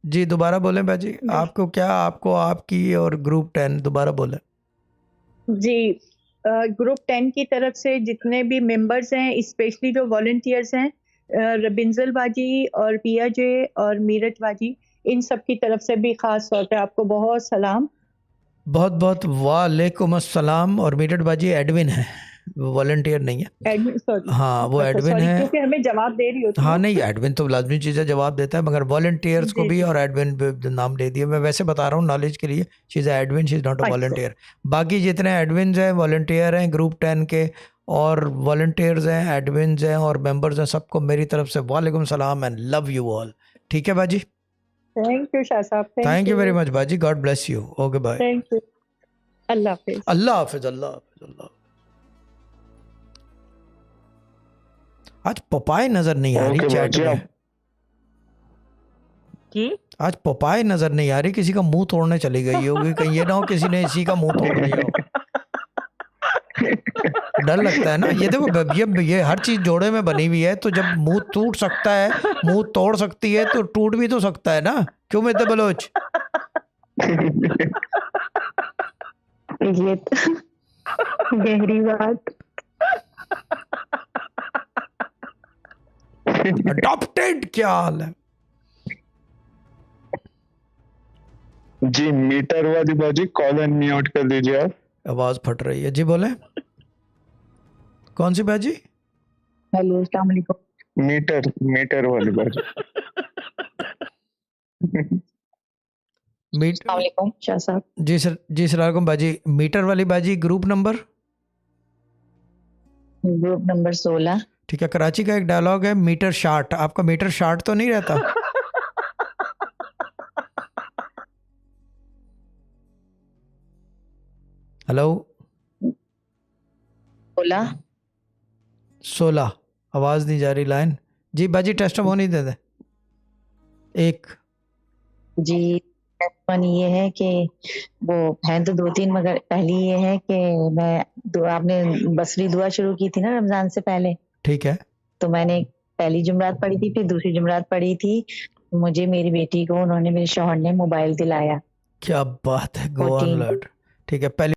जी दोबारा बोलें बाजी, आपको क्या, आपको आपकी और ग्रुप 10 दोबारा बोलें। जी ग्रुप 10 की तरफ से जितने भी मेंबर्स हैं, स्पेशली जो वॉलंटियर्स हैं, रबिंजल बाजी और पिया जे और मीरत बाजी, इन सब की तरफ से भी खास तौर पे आपको बहुत सलाम। बहुत बहुत वालेकुम अस्सलाम। और मीरत बाजी एडमिन है, वॉलंटियर नहीं है। Admin, sorry. हाँ वो अच्छा एडमिन सॉरी, है। क्योंकि हमें जवाब दे रही होती हाँ है। नहीं, एडमिन तो लाजमी चीज़ है, जवाब देता है, मगर वॉलंटियर्स को जी भी जी, और एडमिन भी नाम दे दिया। मैं वैसे बता रहा हूँ नॉलेज के लिए, she is admin, she is not a अच्छा वॉलंटियर। बाकी जितने एडमिन हैं, वॉलंटियर हैं ग्रुप 10 के, और वॉलंटियर्स हैं, एडमिन हैं और मेंबर्स हैं, सबको मेरी तरफ से वालेकुम सलाम एंड लव यू ऑल। ठीक है बाजी, थैंक यू शाह साहब, thank thank you very you, much बाजी, God bless you, okay bye. Thank you, अल्लाह हाफिज। अल्लाह हाफिज, अल्लाह हाफिज, अल्लाह। आज पपाई नजर नहीं आ रही ओके चैट बाजी, में। आप जी आज पपाई नजर नहीं आ रही, किसी का मुंह तोड़ने चली गई होगी, कहीं ये ना हो किसी ने इसी का मुंह तोड़ दिया हो। डर लगता है ना, ये देखो ये हर चीज जोड़े में बनी हुई है, तो जब मुंह टूट सकता है, मुंह तोड़ सकती है, तो टूट भी तो सकता है ना। क्यों मित्र बलोच? ये तो गहरी बात। अडॉप्टेड, क्या हाल है? जी मीटर वाली बाजी कॉल एंड म्यूट कर दीजिए आप। आवाज फट रही है जी, बोले कौन सी बाजी? हेलो, अस्सलाम वालेकुम। मीटर मीटर वाली बाजी। मीट अस्सलाम वालेकुम शाह साहब। जी सर, जी सलाम बाजी। मीटर वाली बाजी ग्रुप नंबर? Group number 16। ठीक है, कराची का एक डायलॉग है, मीटर शार्ट। आपका मीटर शार्ट तो नहीं रहता? हेलो, 16 आवाज नहीं जा रही लाइन। जी बाजी टेस्टिमोनी दे दे एक। जी टेस्टिमोनी ये है कि वो हैं तो 2-3, मगर पहली ये है कि आपने बसरी दुआ शुरू की थी ना रमजान से पहले, ठीक है, तो मैंने पहली जुमरात पढ़ी थी, फिर दूसरी जुमरात पढ़ी थी। मुझे मेरी बेटी को उन्होंने, मेरे शौहर ने मोबाइल दिलाया क्या बात है, गो ऑन 14। लॉर्ड। ठीक है, पहली